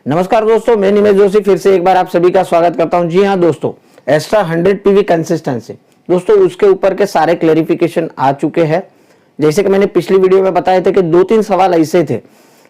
नमस्कार दोस्तों, मैं निमेश जोशी फिर से एक बार आप सभी का स्वागत करता हूं। जी हां दोस्तों, एक्स्ट्रा 100 पीवी कंसिस्टेंसी दोस्तों उसके ऊपर के सारे क्लेरिफिकेशन आ चुके हैं। जैसे कि मैंने पिछली वीडियो में बताया था कि 2-3 सवाल ऐसे थे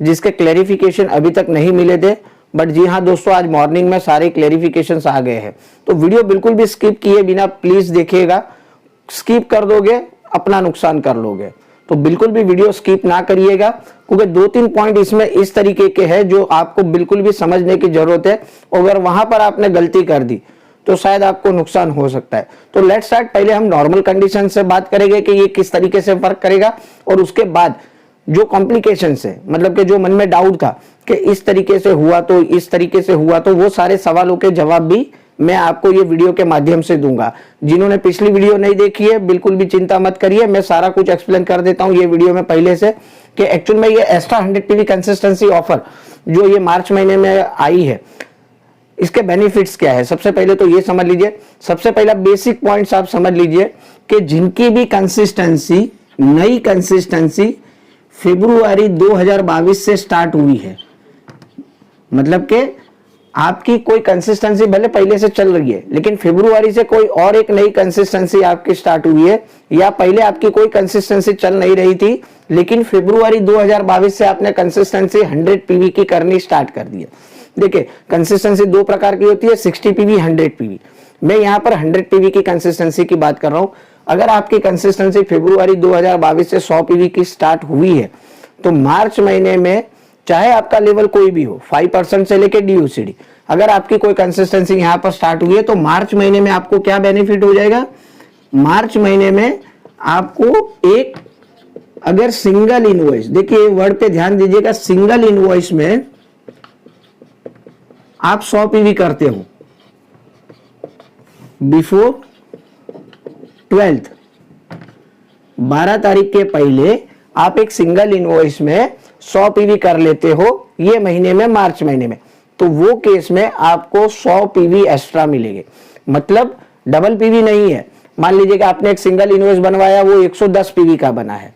जिसके क्लेरिफिकेशन अभी तक नहीं मिले थे, बट जी हाँ दोस्तों, आज मॉर्निंग में सारे क्लेरिफिकेशन आ गए हैं। तो वीडियो बिल्कुल भी स्किप किए बिना प्लीज देखिएगा। स्किप कर दोगे अपना नुकसान कर लोगे, तो बिल्कुल भी वीडियो स्किप ना करिएगा, क्योंकि 2-3 पॉइंट इसमें इस तरीके के हैं जो आपको बिल्कुल भी समझने की जरूरत है। अगर वहां पर आपने गलती कर दी तो शायद आपको नुकसान हो सकता है। तो लेट्स स्टार्ट। पहले हम नॉर्मल कंडीशन से बात करेंगे कि ये किस तरीके से वर्क करेगा, और उसके बाद जो कॉम्प्लिकेशन है, मतलब कि जो मन में डाउट था कि इस तरीके से हुआ तो इस तरीके से हुआ, तो वो सारे सवालों के जवाब भी मैं आपको ये वीडियो के माध्यम से दूंगा। जिन्होंने पिछली वीडियो नहीं देखी है बिल्कुल भी चिंता मत करिए, मैं सारा कुछ एक्सप्लेन कर देता हूं ये वीडियो में पहले से कि एक्चुअल में ये एक्स्ट्रा 100 पीवी कंसिस्टेंसी ऑफर जो ये मार्च महीने में आई है, इसके बेनिफिट्स क्या है। सबसे पहले तो ये समझ लीजिए, सबसे पहला बेसिक पॉइंट्स आप समझ लीजिए कि जिनकी भी कंसिस्टेंसी नई कंसिस्टेंसी फरवरी 2022 से स्टार्ट हुई है, मतलब कि आपकी कोई कंसिस्टेंसी भले पहले से चल रही है लेकिन फरवरी से कोई और एक नई कंसिस्टेंसी आपकी स्टार्ट हुई है, या पहले आपकी कोई कंसिस्टेंसी चल नहीं रही थी लेकिन फरवरी 2022 से आपने कंसिस्टेंसी 100 पीवी की करनी स्टार्ट कर दी है। देखिए, कंसिस्टेंसी दो प्रकार की होती है, 60 पीवी, 100 पीवी। मैं यहाँ पर 100 पीवी की कंसिस्टेंसी की बात कर रहा हूँ। अगर आपकी कंसिस्टेंसी फरवरी 2022 से 100 पीवी की स्टार्ट हुई है तो मार्च महीने में चाहे आपका लेवल कोई भी हो, 5% से लेके DOCD, अगर आपकी कोई कंसिस्टेंसी यहां पर स्टार्ट हुई है तो मार्च महीने में आपको क्या बेनिफिट हो जाएगा। मार्च महीने में आपको एक अगर सिंगल इनवॉइस, देखिए वर्ड पे ध्यान दीजिएगा, सिंगल इनवॉइस में आप 100 पीवी करते हो बिफोर 12th, 12 तारीख के पहले आप एक सिंगल इनवॉइस में 100 पीवी कर लेते हो ये महीने में, मार्च महीने में, तो वो केस में आपको 100 पीवी एक्स्ट्रा मिलेंगे। मतलब डबल पीवी नहीं है। मान लीजिए कि आपने एक सिंगल इनवॉइस बनवाया, वो 110 पीवी का बना है,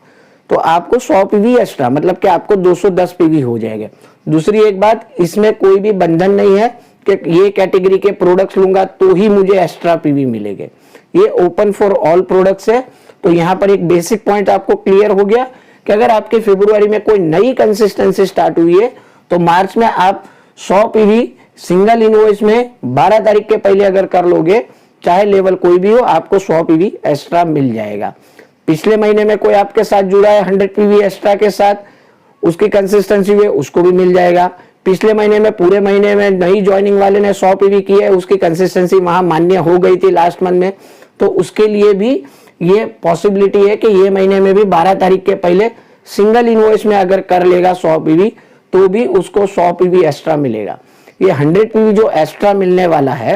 तो आपको 100 पीवी एक्स्ट्रा, मतलब कि आपको 210 पीवी हो जाएगा। दूसरी एक बात, इसमें कोई भी बंधन नहीं है कि ये कैटेगरी के प्रोडक्ट्स लूंगा तो ही मुझे एक्स्ट्रा पीवी मिलेंगे। ये ओपन फॉर ऑल प्रोडक्ट्स है। तो यहां पर एक बेसिक पॉइंट आपको क्लियर हो गया कि अगर आपके फरवरी में कोई नई कंसिस्टेंसी स्टार्ट हुई है तो मार्च में आप 100 पीवी सिंगल इनवॉइस में 12 तारीख के पहले अगर कर लोगे, चाहे लेवल कोई भी हो, आपको 100 पीवी एक्स्ट्रा मिल जाएगा। पिछले महीने में कोई आपके साथ जुड़ा है 100 पीवी एक्स्ट्रा के साथ, उसकी कंसिस्टेंसी हुई, उसको भी मिल जाएगा। पिछले महीने में पूरे महीने में नई ज्वाइनिंग वाले ने 100 पीवी की है, उसकी कंसिस्टेंसी वहां मान्य हो गई थी लास्ट मंथ में, तो उसके लिए भी ये पॉसिबिलिटी है कि ये महीने में भी 12 तारीख के पहले सिंगल इनवॉइस में अगर कर लेगा 100 पीवी तो भी उसको 100 पीवी एक्स्ट्रा मिलेगा। ये 100 पीवी जो एक्स्ट्रा मिलने वाला है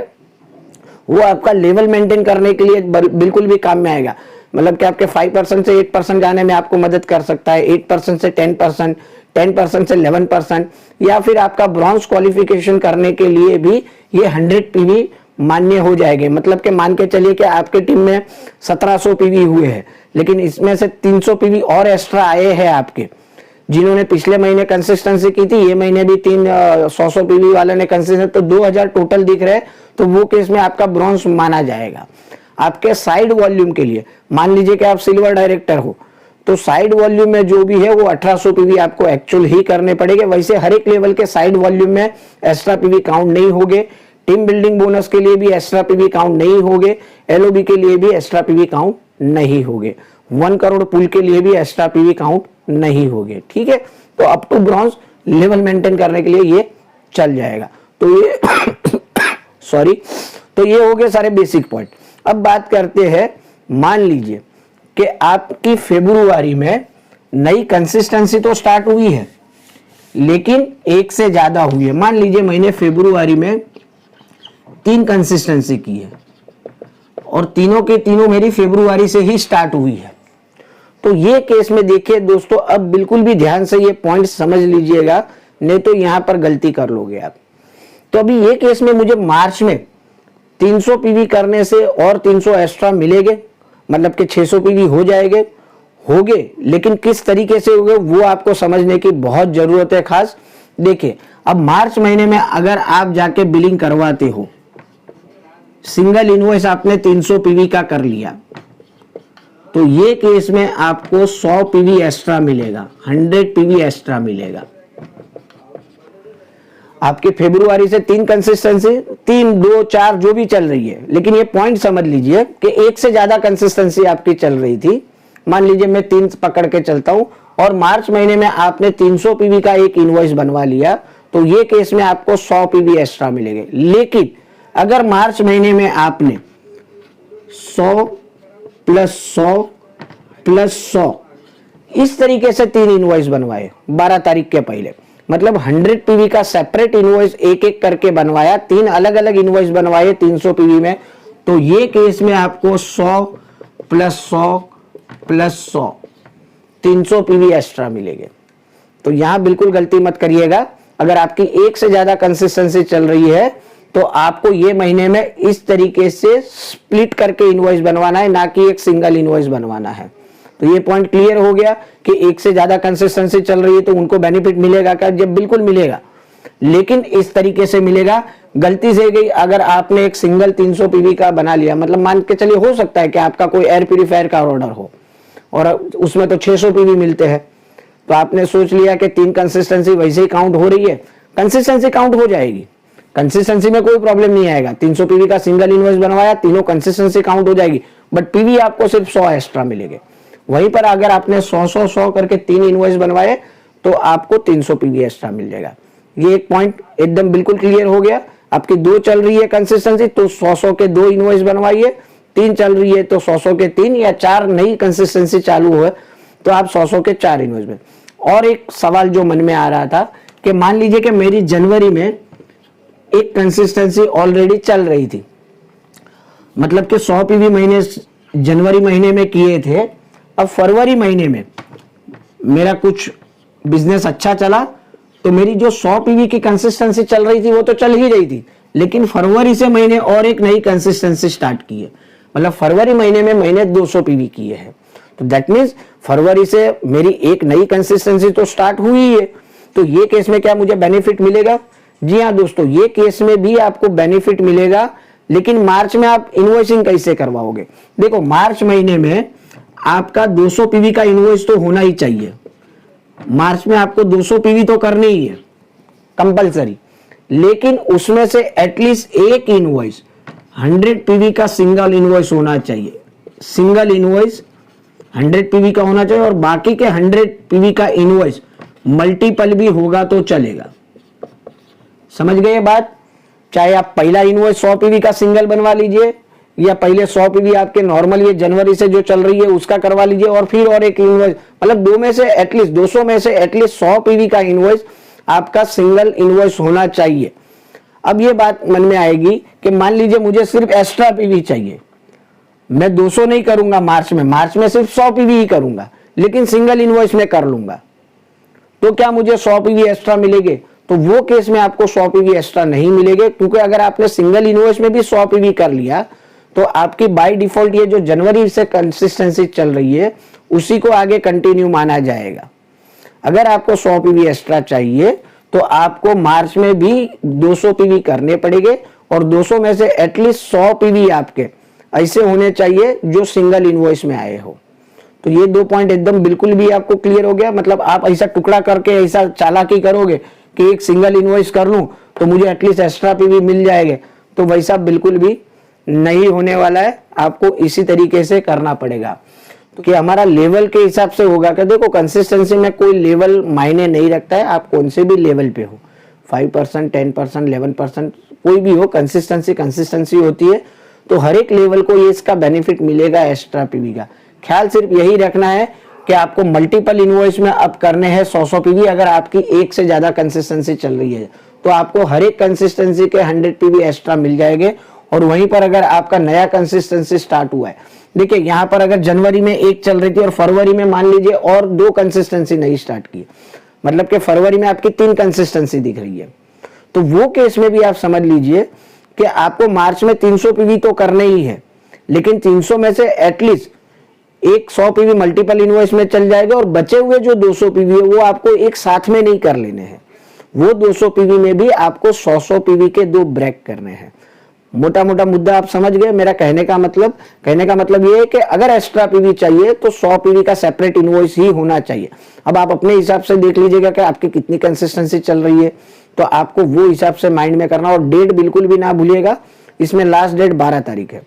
वो आपका लेवल मेंटेन करने के लिए बिल्कुल भी काम में आएगा। मतलब कि आपके 5% से 8% जाने में आपको मदद कर सकता है, 8% से 10%, 10% से 11%, या फिर आपका ब्रॉन्ज क्वालिफिकेशन करने के लिए भी ये 100 पीवी मान्य हो जाएंगे। मतलब कि मान के चलिए कि आपके टीम में 1700 पीवी हुए हैं, लेकिन इसमें से 300 पीवी और एक्स्ट्रा आए हैं आपके, जिन्होंने पिछले महीने कंसिस्टेंसी की थी, ये महीने भी 100 पीवी वाले ने कंसिस्टेंसी, तो 2000 टोटल दिख रहे हैं, तो वो केस में आपका ब्रॉन्ज माना जाएगा। आपके साइड वॉल्यूम के लिए मान लीजिए कि आप सिल्वर डायरेक्टर हो, तो साइड वॉल्यूम में जो भी है वो 1800 पीवी आपको एक्चुअल ही करने पड़ेंगे। वैसे हर एक लेवल के साइड वॉल्यूम में एक्स्ट्रा पीवी काउंट नहीं होंगे। टीम बिल्डिंग बोनस के लिए भी एक्स्ट्रा पीवी काउंट नहीं होंगे। LOB के लिए भी एक्स्ट्रा पीवी काउंट नहीं होंगे। 1 करोड़ पुल के लिए भी एक्स्ट्रा पीवी काउंट नहीं होंगे। ठीक है, तो up to bronze level maintain करने के लिए ये चल जाएगा। तो ये सॉरी, तो ये हो गए सारे बेसिक पॉइंट। अब बात करते हैं, मान लीजिए कि आपकी फरवरी में नई कंसिस्टेंसी तो स्टार्ट हुई है लेकिन एक से ज्यादा हुई है। मान लीजिए मैंने फरवरी में 3 कंसिस्टेंसी की है और तीनों के तीनों मेरी फरवरी से ही स्टार्ट हुई है। तो ये केस में देखिए दोस्तों, अब बिल्कुल भी ध्यान से ये पॉइंट समझ लीजिएगा, नहीं तो यहां पर गलती कर लोगे आप। तो अभी ये केस में मुझे मार्च में 300 पीवी करने से और 300 एक्स्ट्रा मिलेंगे, मतलब कि 600 पीवी हो होगे, लेकिन किस तरीके से होंगे वो आपको समझने की बहुत जरूरत है। खास देखिए, अब मार्च महीने में अगर आप जाके बिलिंग करवाते हो, सिंगल इनवॉइस आपने 300 पीवी का कर लिया, तो ये केस में आपको 100 पीवी एक्स्ट्रा मिलेगा, 100 पीवी एक्स्ट्रा मिलेगा। आपके फेब्रुआरी से 3 कंसिस्टेंसी, 3, 2, 4 जो भी चल रही है, लेकिन ये पॉइंट समझ लीजिए कि एक से ज्यादा कंसिस्टेंसी आपकी चल रही थी। मान लीजिए मैं 3 पकड़ के चलता हूं और मार्च महीने में आपने 300 पीवी का एक इनवॉइस बनवा लिया, तो ये केस में आपको 100 पीवी एक्स्ट्रा मिलेंगे। लेकिन अगर मार्च महीने में आपने 100 प्लस 100 प्लस 100 इस तरीके से 3 इनवॉइस बनवाए 12 तारीख के पहले, मतलब 100 पीवी का सेपरेट इनवॉइस एक एक करके बनवाया, 3 अलग अलग इनवॉइस बनवाए 300 पीवी में, तो ये केस में आपको 100 प्लस 100 प्लस 100 300 पीवी एक्स्ट्रा मिलेंगे। तो यहां बिल्कुल गलती मत करिएगा। अगर आपकी एक से ज्यादा कंसिस्टेंसी चल रही है तो आपको ये महीने में इस तरीके से स्प्लिट करके इनवॉइस बनवाना है, ना कि एक सिंगल इनवॉइस बनवाना है। तो ये पॉइंट क्लियर हो गया कि एक से ज्यादा कंसिस्टेंसी चल रही है तो उनको बेनिफिट मिलेगा क्या? जब बिल्कुल मिलेगा, लेकिन इस तरीके से मिलेगा। गलती से गई अगर आपने एक सिंगल 300 पीवी का बना लिया, मतलब मान के चलिए हो सकता है कि आपका कोई एयर प्यूरिफायर का ऑर्डर हो और उसमें तो 600 पीवी मिलते हैं, तो आपने सोच लिया कि 3 कंसिस्टेंसी वैसे ही काउंट हो रही है, कंसिस्टेंसी काउंट हो जाएगी, कंसिस्टेंसी में कोई प्रॉब्लम नहीं आएगा। 300 पीवी का सिंगल इनवॉइस बनवाया, तीनों कंसिस्टेंसी काउंट हो जाएगी, बट पीवी आपको सिर्फ 100 एक्स्ट्रा मिलेंगे। वहीं पर अगर आपने 100 करके 3 इनवॉइस बनवाए तो आपको 300 पीवी एक्स्ट्रा मिल जाएगा। ये एक पॉइंट एकदम बिल्कुल क्लियर हो गया। आपकी 2 चल रही है कंसिस्टेंसी तो 100 के 2 इनवॉइस बनवाइए, 3 चल रही है तो 100 के 3, या 4 नई कंसिस्टेंसी चालू है तो आप 100 के 4 इनवॉइस में। और एक सवाल जो मन में आ रहा था कि मान लीजिए कि मेरी जनवरी में एक कंसिस्टेंसी ऑलरेडी चल रही थी, मतलब कि 100 पीवी महीने जनवरी महीने में किए थे, अब फरवरी महीने में मेरा कुछ बिजनेस अच्छा चला तो मेरी जो 100 पीवी की कंसिस्टेंसी चल रही थी वो तो चल ही रही थी, लेकिन फरवरी से मैंने और एक नई कंसिस्टेंसी स्टार्ट की है, मतलब फरवरी महीने में मैंने 200 पीवी किए हैं। तो दैट मीन्स फरवरी से मेरी एक नई कंसिस्टेंसी तो स्टार्ट हुई है। तो ये केस में क्या मुझे बेनिफिट मिलेगा? जी हाँ दोस्तों, ये केस में भी आपको बेनिफिट मिलेगा, लेकिन मार्च में आप इनवॉइसिंग कैसे करवाओगे? देखो, मार्च महीने में आपका 200 पीवी का इनवॉइस तो होना ही चाहिए। मार्च में आपको 200 पीवी तो करनी ही है कंपलसरी, लेकिन उसमें से एटलीस्ट एक इनवॉइस 100 पीवी का सिंगल इनवॉइस होना चाहिए। सिंगल इनवॉइस 100 पीवी का होना चाहिए और बाकी के 100 पीवी का इनवॉइस मल्टीपल भी होगा तो चलेगा। समझ गए बात? चाहे आप पहला इनवॉइस 100 पीवी का सिंगल बनवा लीजिए, या पहले 100 पीवी आपके नॉर्मल ये जनवरी से जो चल रही है उसका करवा लीजिए, और फिर और एक इनवॉइस, मतलब 2 में से एटलीस्ट 200 में से एटलीस्ट 100 पीवी का इनवॉइस आपका सिंगल इनवॉइस होना चाहिए। अब ये बात मन में आएगी कि मान लीजिए मुझे सिर्फ एक्स्ट्रा पीवी चाहिए, मैं 200 नहीं करूंगा मार्च में सिर्फ 100 पीवी ही करूंगा, लेकिन सिंगल इनवॉइस में कर लूंगा, तो क्या मुझे 100 पीवी एक्स्ट्रा मिलेंगे? तो वो केस में आपको 100 पीवी एक्स्ट्रा नहीं मिलेंगे, क्योंकि अगर आपने सिंगल इनवॉइस में भी 100 पीवी कर लिया तो आपकी बाय डिफॉल्ट ये जो जनवरी से कंसिस्टेंसी चल रही है उसी को आगे कंटिन्यू माना जाएगा। अगर आपको 100 पीवी एक्स्ट्रा चाहिए तो आपको मार्च में भी 200 पीवी करने पड़ेंगे, और 200 में से एटलीस्ट 100 पीवी आपके ऐसे होने चाहिए जो सिंगल इनवॉइस में आए हो। तो ये 2 पॉइंट एकदम बिल्कुल भी आपको क्लियर हो गया। मतलब आप ऐसा टुकड़ा करके ऐसा चालाकी करोगे कि एक सिंगल इनवॉइस कर लूं तो मुझे एटलीस्ट एक्स्ट्रा पीवी मिल जाएंगे, तो वैसा बिल्कुल भी नहीं होने वाला है। आपको इसी तरीके से करना पड़ेगा, तो कि हमारा लेवल के हिसाब से होगा। कि देखो, कंसिस्टेंसी में कोई लेवल मायने नहीं रखता है, आप कौन से भी लेवल पे हो, 5%, 10%, 11%, कोई भी हो, कंसिस्टेंसी होती है। तो हर एक लेवल को ये इसका बेनिफिट मिलेगा एक्स्ट्रा पीवी का। ख्याल सिर्फ यही रखना है कि आपको मल्टीपल इनवॉइस में अब करने हैं 100 पीवी। अगर आपकी एक से ज्यादा कंसिस्टेंसी चल रही है तो आपको हर एक कंसिस्टेंसी के 100 पीवी एक्स्ट्रा मिल जाएंगे। और वहीं पर अगर आपका नया कंसिस्टेंसी स्टार्ट हुआ है, देखिए यहाँ पर अगर जनवरी में एक चल रही थी और फरवरी में मान लीजिए और 2 कंसिस्टेंसी नहीं स्टार्ट की, मतलब कि फरवरी में आपकी 3 कंसिस्टेंसी दिख रही है, तो वो केस में भी आप समझ लीजिए कि आपको मार्च में 300 पीवी तो करने ही है, लेकिन 300 में से एटलीस्ट एक 100 पीवी मल्टीपल इनवॉइस में चल जाएगा, और बचे हुए जो 200 पीवी है वो आपको एक साथ में नहीं कर लेने हैं, वो 200 पीवी में भी आपको 100 पीवी के 2 ब्रेक करने हैं। मोटा मोटा मुद्दा आप समझ गए। मेरा कहने का मतलब ये है कि अगर एक्स्ट्रा पीवी चाहिए तो 100 पीवी का सेपरेट इनवॉइस ही होना चाहिए। अब आप अपने हिसाब से देख लीजिएगा कि आपकी कितनी कंसिस्टेंसी चल रही है, तो आपको वो हिसाब से माइंड में करना। और डेट बिल्कुल भी ना भूलिएगा, इसमें लास्ट डेट 12 तारीख है,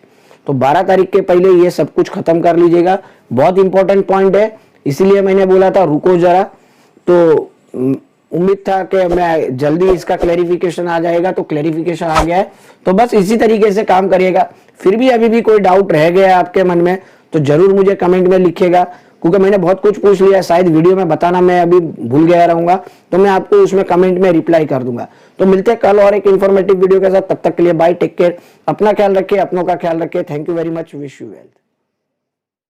तो 12 तारीख के पहले ये सब कुछ खत्म कर लीजिएगा। बहुत इंपॉर्टेंट पॉइंट है, इसीलिए मैंने बोला था रुको जरा। तो उम्मीद था कि मैं जल्दी इसका क्लैरिफिकेशन आ जाएगा, तो क्लैरिफिकेशन आ गया है। तो बस इसी तरीके से काम करिएगा। फिर भी अभी भी कोई डाउट रह गया आपके मन में तो जरूर मुझे कमेंट में लिखिएगा, क्योंकि मैंने बहुत कुछ पूछ लिया, शायद वीडियो में बताना मैं अभी भूल गया रहूंगा, तो मैं आपको उसमें कमेंट में रिप्लाई कर दूंगा। तो मिलते हैं कल और एक इन्फॉर्मेटिव वीडियो के साथ। तब तक के लिए बाय, टेक केयर, अपना ख्याल रखिए, अपनों का ख्याल रखिए। Thank you very much, wish you well.